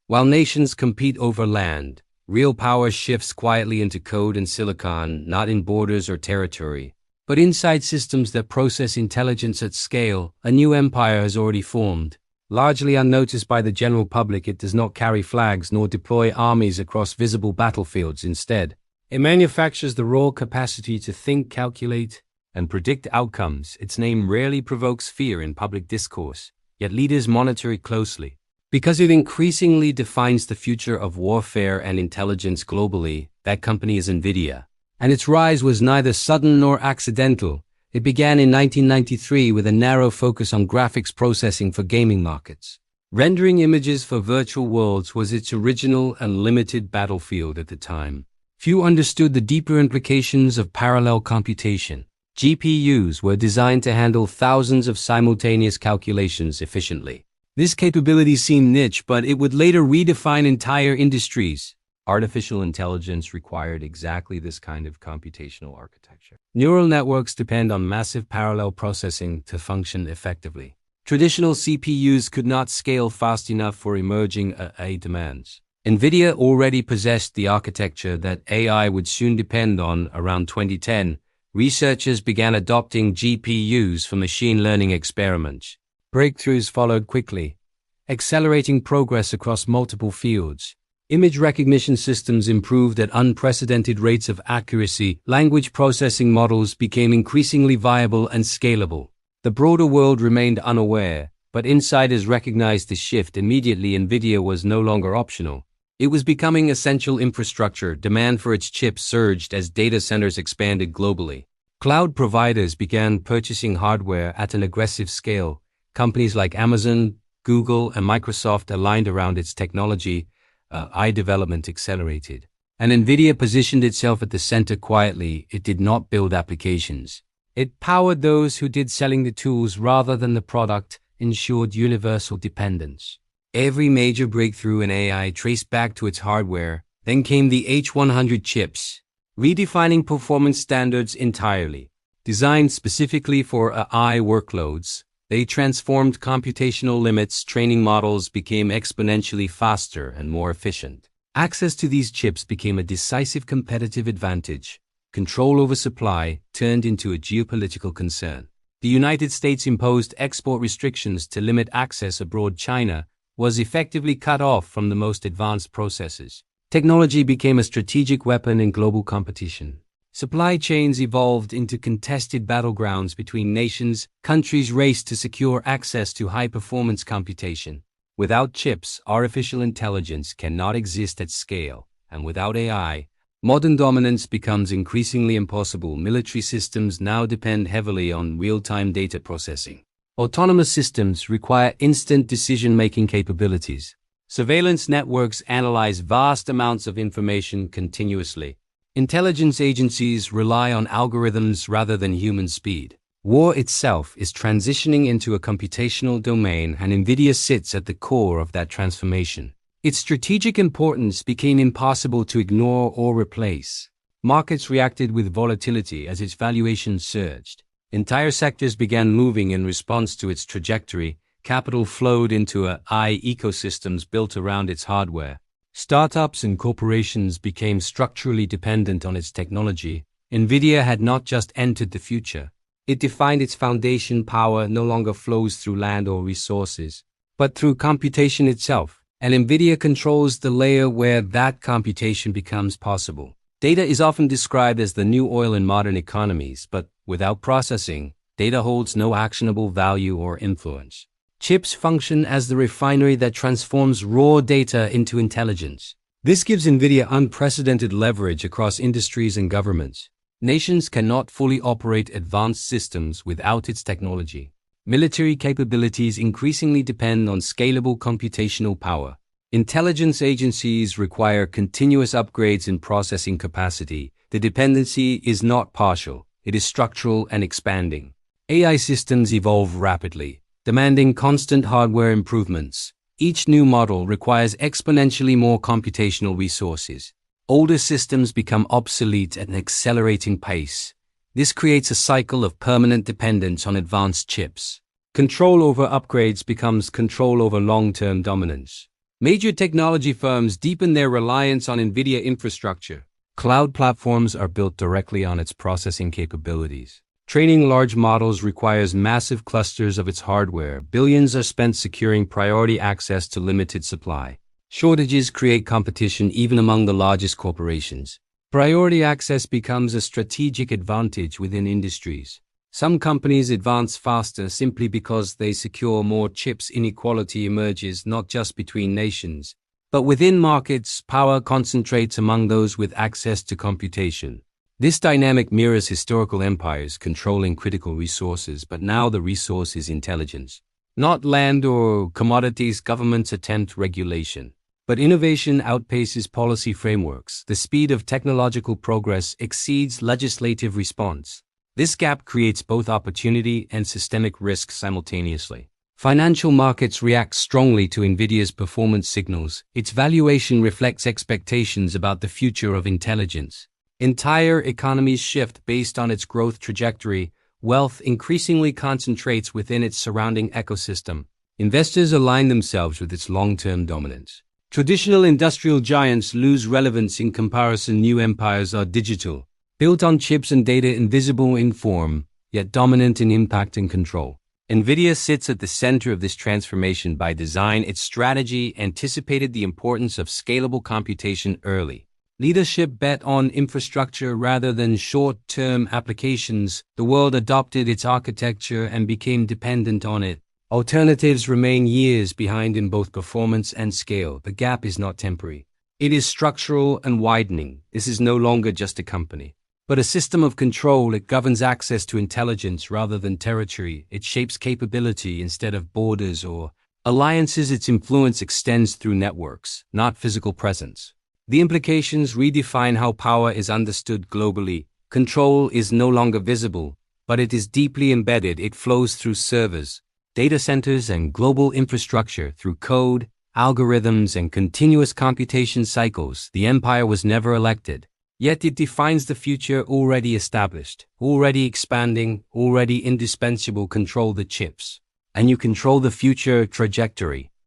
While nations compete over land, real power shifts quietly into code and silicon, not in borders or territory, but inside systems that process intelligence at scale. A new empire has already formed. Largely unnoticed by the general public, it does not carry flags nor deploy armies across visible battlefields. Instead, it manufactures the raw capacity to think, calculate, and predict outcomes. Its name rarely provokes fear in public discourse, yet leaders monitor it closely. Because it increasingly defines the future of warfare and intelligence globally, that company is Nvidia. And its rise was neither sudden nor accidental. It began in 1993 with a narrow focus on graphics processing for gaming markets. Rendering images for virtual worlds was its original and limited battlefield at the time. Few understood the deeper implications of parallel computation. GPUs were designed to handle thousands of simultaneous calculations efficiently. This capability seemed niche, but it would later redefine entire industries. Artificial intelligence required exactly this kind of computational architecture. Neural networks depend on massive parallel processing to function effectively. Traditional CPUs could not scale fast enough for emerging AI demands. Nvidia already possessed the architecture that AI would soon depend on. Around 2010, researchers began adopting GPUs for machine learning experiments. Breakthroughs followed quickly, accelerating progress across multiple fields. Image recognition systems improved at unprecedented rates of accuracy. Language processing models became increasingly viable and scalable. The broader world remained unaware, but insiders recognized the shift immediately. Nvidia was no longer optional. It was becoming essential infrastructure. Demand for its chips surged as data centers expanded globally. Cloud providers began purchasing hardware at an aggressive scale. Companies like Amazon, Google, and Microsoft aligned around its technology. AI development accelerated. And Nvidia positioned itself at the center quietly. It did not build applications. It powered those who did, selling the tools rather than the product, ensured universal dependence. Every major breakthrough in AI traced back to its hardware. Then came the H100 chips, redefining performance standards entirely. Designed specifically for AI workloads, they transformed computational limits. Training models became exponentially faster and more efficient. Access to these chips became a decisive competitive advantage. Control over supply turned into a geopolitical concern. The United States imposed export restrictions to limit access abroad. China was effectively cut off from the most advanced processors. Technology became a strategic weapon in global competition. Supply chains evolved into contested battlegrounds between nations. Countries raced to secure access to high-performance computation. Without chips, artificial intelligence cannot exist at scale, and without AI, modern dominance becomes increasingly impossible. Military systems now depend heavily on real-time data processing. Autonomous systems require instant decision-making capabilities. Surveillance networks analyze vast amounts of information continuously. Intelligence agencies rely on algorithms rather than human speed. War itself is transitioning into a computational domain, and Nvidia sits at the core of that transformation. Its strategic importance became impossible to ignore or replace. Markets reacted with volatility as its valuation surged. Entire sectors began moving in response to its trajectory. Capital flowed into AI ecosystems built around its hardware. Startups and corporations became structurally dependent on its technology. Nvidia had not just entered the future. It defined its foundation. Power no longer flows through land or resources, but through computation itself. And Nvidia controls the layer where that computation becomes possible. Data is often described as the new oil in modern economies, but without processing, data holds no actionable value or influence. Chips function as the refinery that transforms raw data into intelligence. This gives Nvidia unprecedented leverage across industries and governments. Nations cannot fully operate advanced systems without its technology. Military capabilities increasingly depend on scalable computational power. Intelligence agencies require continuous upgrades in processing capacity. The dependency is not partial, it is structural and expanding. AI systems evolve rapidly, demanding constant hardware improvements. Each new model requires exponentially more computational resources. Older systems become obsolete at an accelerating pace. This creates a cycle of permanent dependence on advanced chips. Control over upgrades becomes control over long-term dominance. Major technology firms deepen their reliance on Nvidia infrastructure. Cloud platforms are built directly on its processing capabilities. Training large models requires massive clusters of its hardware. Billions are spent securing priority access to limited supply. Shortages create competition even among the largest corporations. Priority access becomes a strategic advantage within industries. Some companies advance faster simply because they secure more chips. Inequality emerges not just between nations, but within markets. Power concentrates among those with access to computation. This dynamic mirrors historical empires controlling critical resources, but now the resource is intelligence. Not land or commodities. Governments attempt regulation, but innovation outpaces policy frameworks. The speed of technological progress exceeds legislative response. This gap creates both opportunity and systemic risk simultaneously. Financial markets react strongly to Nvidia's performance signals. Its valuation reflects expectations about the future of intelligence. Entire economies shift based on its growth trajectory. Wealth increasingly concentrates within its surrounding ecosystem. Investors align themselves with its long-term dominance. Traditional industrial giants lose relevance in comparison. New empires are digital, built on chips and data, invisible in form, yet dominant in impact and control. Nvidia sits at the center of this transformation by design. Its strategy anticipated the importance of scalable computation early. Leadership bet on infrastructure rather than short-term applications. The world adopted its architecture and became dependent on it. Alternatives remain years behind in both performance and scale. The gap is not temporary. It is structural and widening. This is no longer just a company, but a system of control. It governs access to intelligence rather than territory. It shapes capability instead of borders or alliances. Its influence extends through networks, not physical presence. The implications redefine how power is understood globally. Control is no longer visible, but it is deeply embedded. It flows through servers, data centers, and global infrastructure. Through code, algorithms, and continuous computation cycles. The empire was never elected, yet it defines the future. Already established, already expanding, already indispensable. Control the chips, and you control the future trajectory.